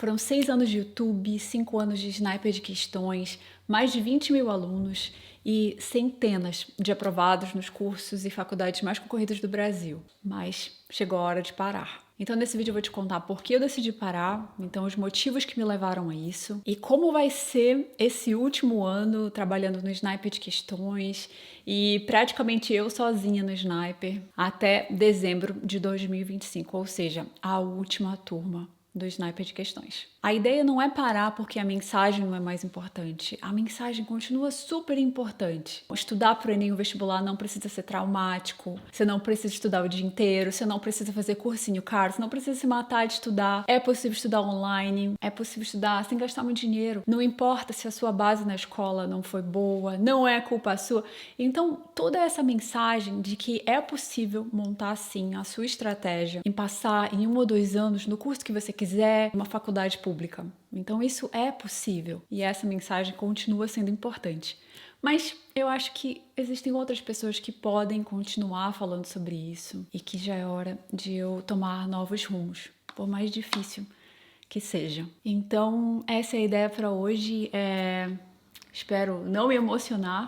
Foram 6 anos de YouTube, 5 anos de Sniper de Questões, mais de 20 mil alunos e centenas de aprovados nos cursos e faculdades mais concorridas do Brasil. Mas chegou a hora de parar. Então nesse vídeo eu vou te contar por que eu decidi parar, então os motivos que me levaram a isso e como vai ser esse último ano trabalhando no Sniper de Questões e praticamente eu sozinha no Sniper até dezembro de 2025, ou seja, a última turma do Sniper de Questões. A ideia não é parar porque a mensagem não é mais importante. A mensagem continua super importante. Estudar para o Enem, o vestibular, não precisa ser traumático. Você não precisa estudar o dia inteiro. Você não precisa fazer cursinho caro. Você não precisa se matar de estudar. É possível estudar online. É possível estudar sem gastar muito dinheiro. Não importa se a sua base na escola não foi boa. Não é culpa sua. Então, toda essa mensagem de que é possível montar, sim, a sua estratégia em passar em 1 ou 2 anos no curso que você quiser, uma faculdade pública. Então isso é possível e essa mensagem continua sendo importante. Mas eu acho que existem outras pessoas que podem continuar falando sobre isso e que já é hora de eu tomar novos rumos, por mais difícil que seja. Então essa é a ideia para hoje. Espero não me emocionar.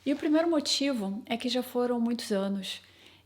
E o primeiro motivo é que já foram muitos anos.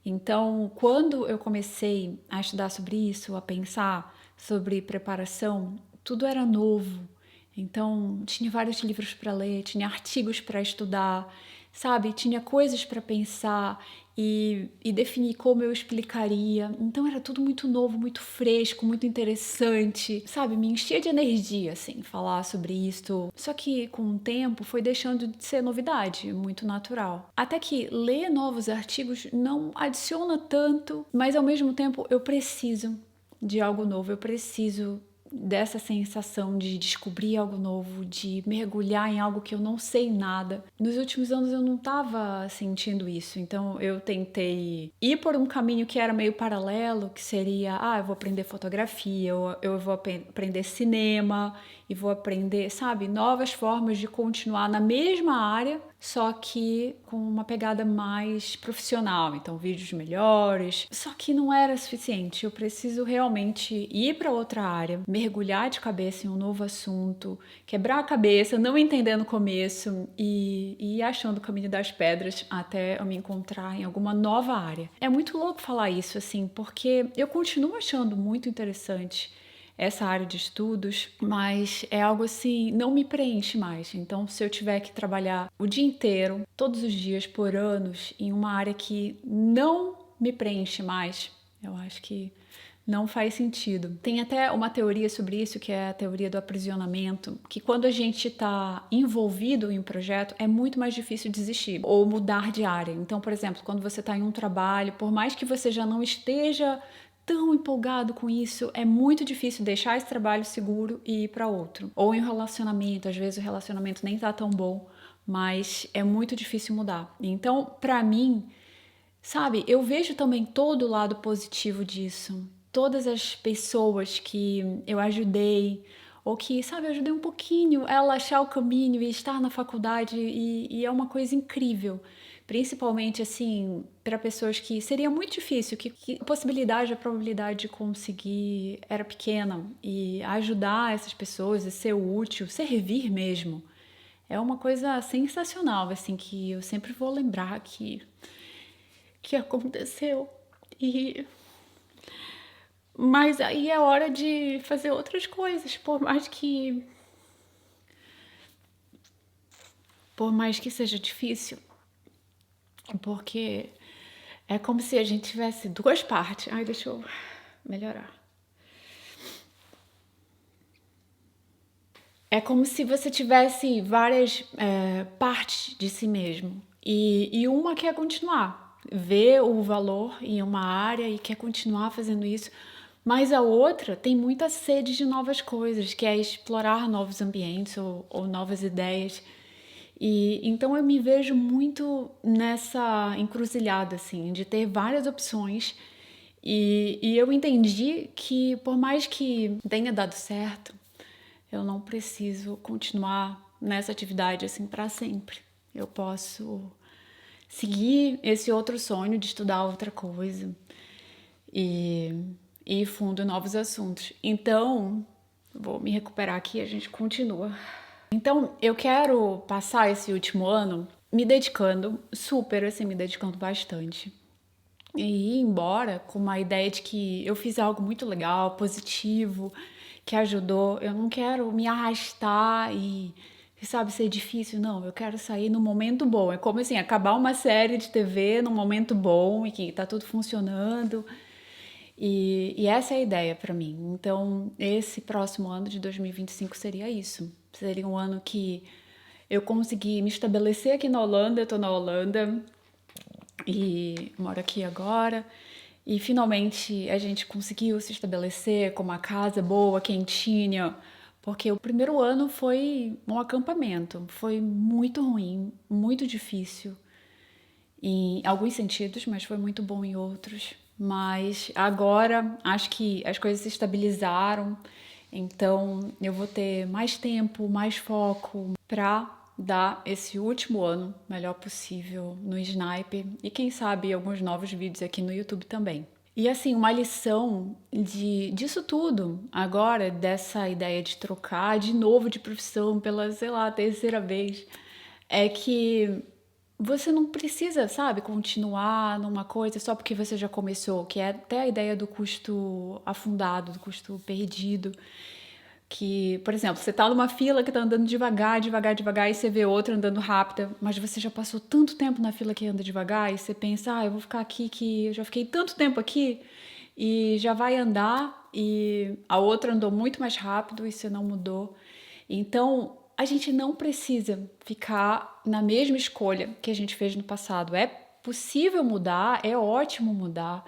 Então, quando eu comecei a estudar sobre isso, a pensar sobre preparação, tudo era novo. Então, tinha vários livros para ler, tinha artigos para estudar, sabe? Tinha coisas para pensar e definir como eu explicaria. Então, era tudo muito novo, muito fresco, muito interessante, sabe? Me enchia de energia, assim, falar sobre isso. Só que, com o tempo, foi deixando de ser novidade, muito natural. Até que ler novos artigos não adiciona tanto, mas, ao mesmo tempo, eu preciso de algo novo, eu preciso dessa sensação de descobrir algo novo, de mergulhar em algo que eu não sei nada. Nos últimos anos eu não estava sentindo isso, então eu tentei ir por um caminho que era meio paralelo, que seria, eu vou aprender fotografia, eu vou aprender cinema e vou aprender, sabe, novas formas de continuar na mesma área, só que com uma pegada mais profissional, então vídeos melhores. Só que não era suficiente, eu preciso realmente ir para outra área, mergulhar de cabeça em um novo assunto, quebrar a cabeça, não entender no começo e ir achando o caminho das pedras até eu me encontrar em alguma nova área. É muito louco falar isso, assim, porque eu continuo achando muito interessante essa área de estudos, mas é algo assim, não me preenche mais. Então, se eu tiver que trabalhar o dia inteiro, todos os dias, por anos, em uma área que não me preenche mais, eu acho que não faz sentido. Tem até uma teoria sobre isso, que é a teoria do aprisionamento, que quando a gente está envolvido em um projeto, é muito mais difícil desistir ou mudar de área. Então, por exemplo, quando você está em um trabalho, por mais que você já não esteja tão empolgado com isso, é muito difícil deixar esse trabalho seguro e ir para outro. Ou em um relacionamento, às vezes o relacionamento nem tá tão bom, mas é muito difícil mudar. Então, para mim, sabe, eu vejo também todo o lado positivo disso. Todas as pessoas que eu ajudei, ou que, sabe, eu ajudei um pouquinho ela a achar o caminho e estar na faculdade, e é uma coisa incrível. Principalmente, assim, para pessoas que seria muito difícil, que a possibilidade, a probabilidade de conseguir era pequena. E ajudar essas pessoas e ser útil, servir mesmo, é uma coisa sensacional, assim, que eu sempre vou lembrar que aconteceu. Mas aí é hora de fazer outras coisas, por mais que seja difícil, porque é como se a gente tivesse duas partes. Ai, deixa eu melhorar. É como se você tivesse várias partes de si mesmo. E uma quer continuar, vê o valor em uma área e quer continuar fazendo isso. Mas a outra tem muita sede de novas coisas, quer explorar novos ambientes ou novas ideias. E então eu me vejo muito nessa encruzilhada, assim, de ter várias opções. E eu entendi que, por mais que tenha dado certo, eu não preciso continuar nessa atividade assim para sempre. Eu posso seguir esse outro sonho de estudar outra coisa e, e fundo em novos assuntos. Então, vou me recuperar aqui e a gente continua. Então, eu quero passar esse último ano me dedicando, super assim, me dedicando bastante. E ir embora com uma ideia de que eu fiz algo muito legal, positivo, que ajudou. Eu não quero me arrastar e, sabe, ser difícil. Não, eu quero sair num momento bom. É como assim, acabar uma série de TV num momento bom e que tá tudo funcionando. E essa é a ideia para mim. Então, esse próximo ano de 2025 seria isso. Seria um ano que eu consegui me estabelecer aqui na Holanda. Eu tô na Holanda e moro aqui agora. E finalmente a gente conseguiu se estabelecer com uma casa boa, quentinha, porque o primeiro ano foi um acampamento. Foi muito ruim, muito difícil em alguns sentidos, mas foi muito bom em outros. Mas agora acho que as coisas se estabilizaram, então eu vou ter mais tempo, mais foco para dar esse último ano melhor possível no Snipe e quem sabe alguns novos vídeos aqui no YouTube também. E assim, uma lição disso tudo, agora, dessa ideia de trocar de novo de profissão pela, sei lá, terceira vez, é que você não precisa, sabe, continuar numa coisa só porque você já começou, que é até a ideia do custo afundado, do custo perdido. Que, por exemplo, você tá numa fila que tá andando devagar, devagar, devagar, e você vê outra andando rápida, mas você já passou tanto tempo na fila que anda devagar, e você pensa, eu vou ficar aqui que eu já fiquei tanto tempo aqui, e já vai andar, e a outra andou muito mais rápido e você não mudou. Então, a gente não precisa ficar na mesma escolha que a gente fez no passado. É possível mudar, é ótimo mudar.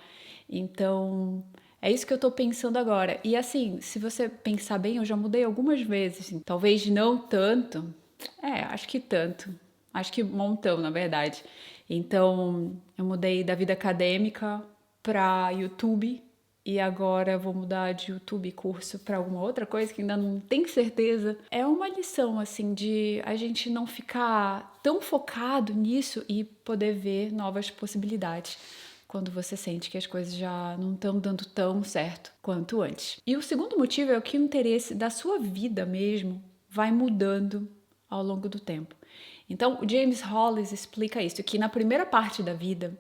Então, é isso que eu tô pensando agora. E assim, se você pensar bem, eu já mudei algumas vezes. Assim, talvez não tanto. Acho que tanto. Acho que um montão, na verdade. Então, eu mudei da vida acadêmica para YouTube e agora eu vou mudar de YouTube curso para alguma outra coisa que ainda não tenho certeza. É uma lição assim de a gente não ficar tão focado nisso e poder ver novas possibilidades quando você sente que as coisas já não estão dando tão certo quanto antes. E o segundo motivo é que o interesse da sua vida mesmo vai mudando ao longo do tempo. Então, o James Hollis explica isso, que na primeira parte da vida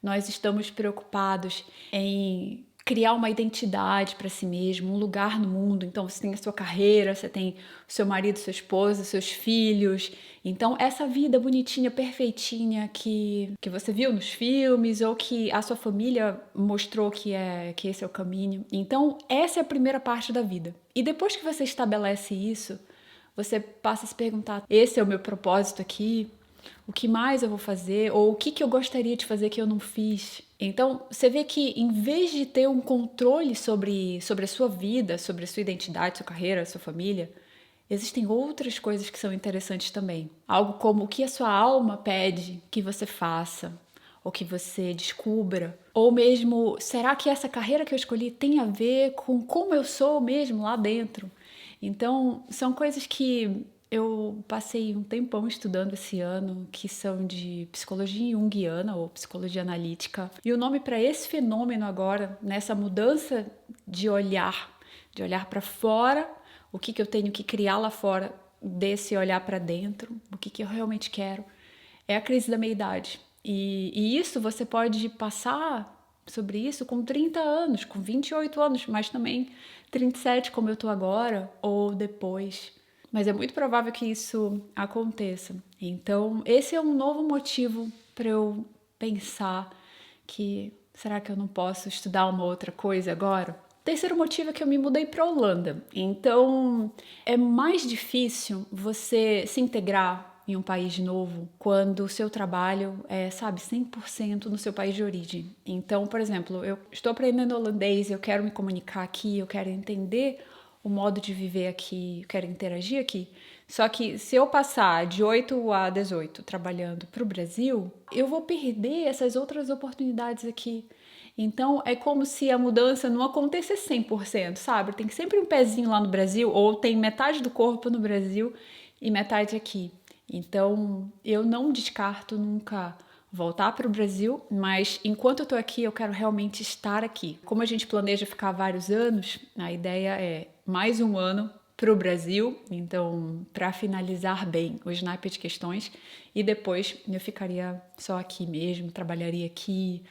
nós estamos preocupados em criar uma identidade para si mesmo, um lugar no mundo. Então você tem a sua carreira, você tem o seu marido, sua esposa, seus filhos. Então essa vida bonitinha, perfeitinha que você viu nos filmes ou que a sua família mostrou que esse é o caminho. Então essa é a primeira parte da vida. E depois que você estabelece isso, você passa a se perguntar: esse é o meu propósito aqui? O que mais eu vou fazer? Ou o que eu gostaria de fazer que eu não fiz? Então, você vê que em vez de ter um controle sobre a sua vida, sobre a sua identidade, sua carreira, sua família, existem outras coisas que são interessantes também. Algo como o que a sua alma pede que você faça, ou que você descubra. Ou mesmo, será que essa carreira que eu escolhi tem a ver com como eu sou mesmo lá dentro? Então, são coisas que eu passei um tempão estudando esse ano, que são de psicologia junguiana ou psicologia analítica. E o nome para esse fenômeno agora, nessa mudança de olhar para fora, o que eu tenho que criar lá fora, desse olhar para dentro, o que eu realmente quero, é a crise da meia-idade. E isso você pode passar sobre isso com 30 anos, com 28 anos, mas também 37, como eu tô agora, ou depois. Mas é muito provável que isso aconteça. Então, esse é um novo motivo para eu pensar que será que eu não posso estudar uma outra coisa agora? Terceiro motivo é que eu me mudei para a Holanda. Então, é mais difícil você se integrar em um país novo quando o seu trabalho é, 100% no seu país de origem. Então, por exemplo, eu estou aprendendo holandês, eu quero me comunicar aqui, eu quero entender o modo de viver aqui, eu quero interagir aqui. Só que se eu passar de 8 a 18 trabalhando para o Brasil, eu vou perder essas outras oportunidades aqui. Então, é como se a mudança não acontecesse 100%, sabe? Tem sempre um pezinho lá no Brasil, ou tem metade do corpo no Brasil e metade aqui. Então, eu não descarto nunca voltar para o Brasil, mas enquanto eu tô aqui, eu quero realmente estar aqui. Como a gente planeja ficar vários anos, a ideia é mais um ano para o Brasil, então para finalizar bem o Sniper de Questões, e depois eu ficaria só aqui mesmo, trabalharia aqui,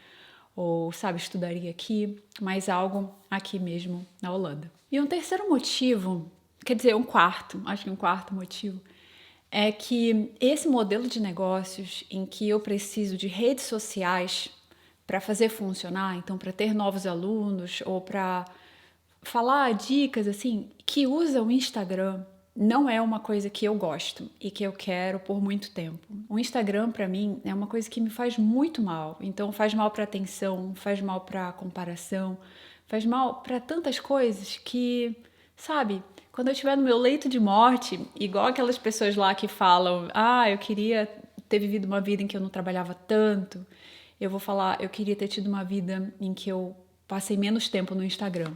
ou, sabe, estudaria aqui, mas algo aqui mesmo na Holanda. E um terceiro motivo, quer dizer, acho que um quarto motivo, é que esse modelo de negócios em que eu preciso de redes sociais para fazer funcionar, então para ter novos alunos ou para falar dicas assim, que usam o Instagram, não é uma coisa que eu gosto e que eu quero por muito tempo. O Instagram para mim é uma coisa que me faz muito mal. Então faz mal para atenção, faz mal para comparação, faz mal para tantas coisas que, sabe, quando eu estiver no meu leito de morte, igual aquelas pessoas lá que falam: "Ah, eu queria ter vivido uma vida em que eu não trabalhava tanto". Eu vou falar: "Eu queria ter tido uma vida em que eu passei menos tempo no Instagram".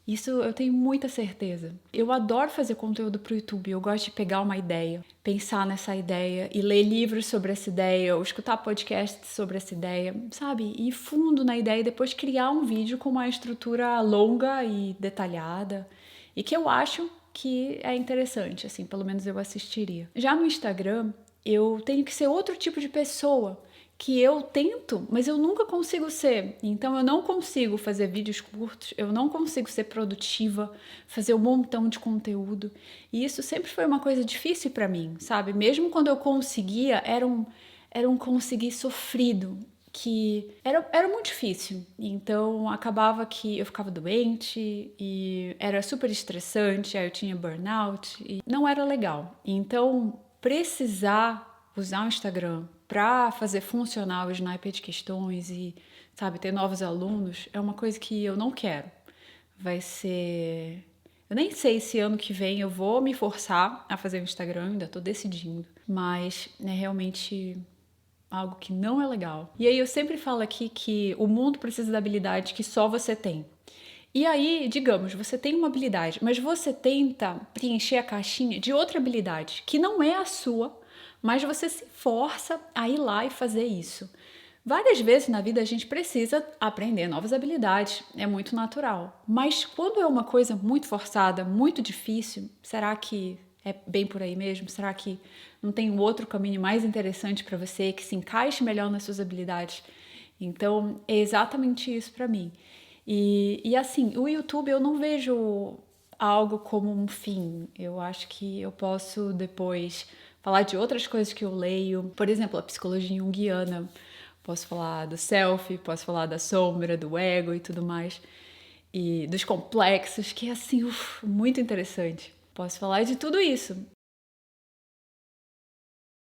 Isso eu tenho muita certeza. Eu adoro fazer conteúdo para o YouTube. Eu gosto de pegar uma ideia, pensar nessa ideia e ler livros sobre essa ideia, ou escutar podcasts sobre essa ideia, sabe? Ir fundo na ideia e depois criar um vídeo com uma estrutura longa e detalhada e que eu acho que é interessante, assim, pelo menos eu assistiria. Já no Instagram, eu tenho que ser outro tipo de pessoa que eu tento, mas eu nunca consigo ser. Então eu não consigo fazer vídeos curtos, eu não consigo ser produtiva, fazer um montão de conteúdo. E isso sempre foi uma coisa difícil para mim, sabe? Mesmo quando eu conseguia, era um conseguir sofrido, que era muito difícil. Então acabava que eu ficava doente e era super estressante, aí eu tinha burnout e não era legal. Então precisar usar o Instagram para fazer funcionar o Sniper de Questões e, sabe, ter novos alunos, é uma coisa que eu não quero. Vai ser... Eu nem sei se ano que vem eu vou me forçar a fazer o Instagram, ainda tô decidindo. Mas é realmente algo que não é legal. E aí eu sempre falo aqui que o mundo precisa da habilidade que só você tem. E aí, digamos, você tem uma habilidade, mas você tenta preencher a caixinha de outra habilidade, que não é a sua, mas você se força a ir lá e fazer isso. Várias vezes na vida a gente precisa aprender novas habilidades, é muito natural. Mas quando é uma coisa muito forçada, muito difícil, será que é bem por aí mesmo? Será que não tem um outro caminho mais interessante para você que se encaixe melhor nas suas habilidades? Então, é exatamente isso para mim. E assim, o YouTube eu não vejo algo como um fim. Eu acho que eu posso depois falar de outras coisas que eu leio. Por exemplo, a psicologia junguiana. Posso falar do self, posso falar da sombra, do ego e tudo mais. E dos complexos, que é assim, muito interessante. Posso falar de tudo isso.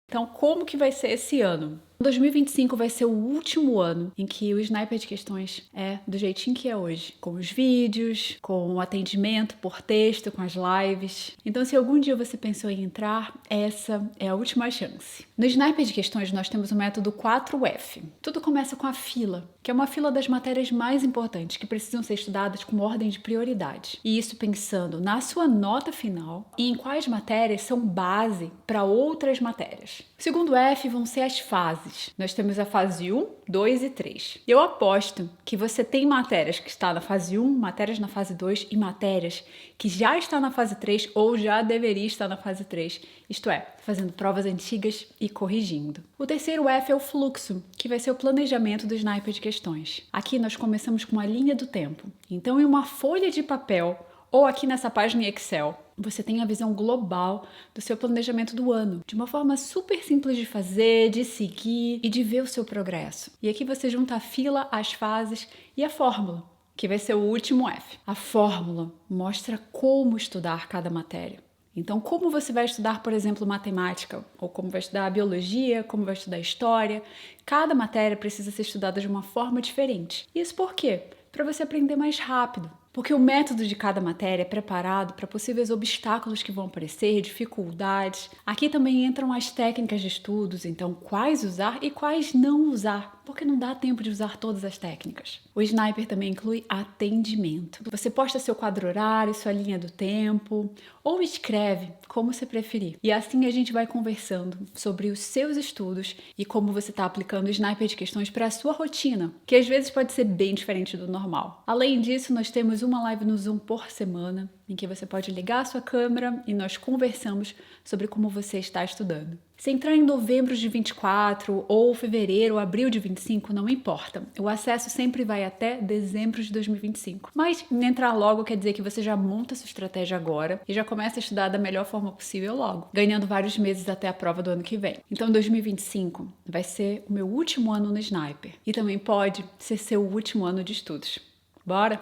Então, como que vai ser esse ano? 2025 vai ser o último ano em que o Sniper de Questões é do jeitinho que é hoje, com os vídeos, com o atendimento por texto, com as lives. Então, se algum dia você pensou em entrar, essa é a última chance. No Sniper de Questões, nós temos o método 4F. Tudo começa com a fila, que é uma fila das matérias mais importantes, que precisam ser estudadas com ordem de prioridade. E isso pensando na sua nota final e em quais matérias são base para outras matérias. O segundo F vão ser as fases. Nós temos a fase 1, 2 e 3. Eu aposto que você tem matérias que está na fase 1, matérias na fase 2 e matérias que já está na fase 3 ou já deveria estar na fase 3. Isto é, fazendo provas antigas e corrigindo. O terceiro F é o fluxo, que vai ser o planejamento do Sniper de Questões. Aqui nós começamos com uma linha do tempo. Então, em uma folha de papel ou aqui nessa página em Excel, você tem a visão global do seu planejamento do ano, de uma forma super simples de fazer, de seguir e de ver o seu progresso. E aqui você junta a fila, as fases e a fórmula, que vai ser o último F. A fórmula mostra como estudar cada matéria. Então, como você vai estudar, por exemplo, matemática, ou como vai estudar biologia, como vai estudar história, cada matéria precisa ser estudada de uma forma diferente. Isso por quê? Para você aprender mais rápido. Porque o método de cada matéria é preparado para possíveis obstáculos que vão aparecer, dificuldades. Aqui também entram as técnicas de estudos, então quais usar e quais não usar, porque não dá tempo de usar todas as técnicas. O Sniper também inclui atendimento. Você posta seu quadro horário, sua linha do tempo, ou escreve, como você preferir. E assim a gente vai conversando sobre os seus estudos e como você está aplicando o Sniper de questões para a sua rotina, que às vezes pode ser bem diferente do normal. Além disso, nós temos uma live no Zoom por semana, em que você pode ligar a sua câmera e nós conversamos sobre como você está estudando. Se entrar em novembro de 24 ou fevereiro ou abril de 25, não importa. O acesso sempre vai até dezembro de 2025. Mas entrar logo quer dizer que você já monta sua estratégia agora e já começa a estudar da melhor forma possível logo, ganhando vários meses até a prova do ano que vem. Então 2025 vai ser o meu último ano no Sniper e também pode ser seu último ano de estudos. Bora?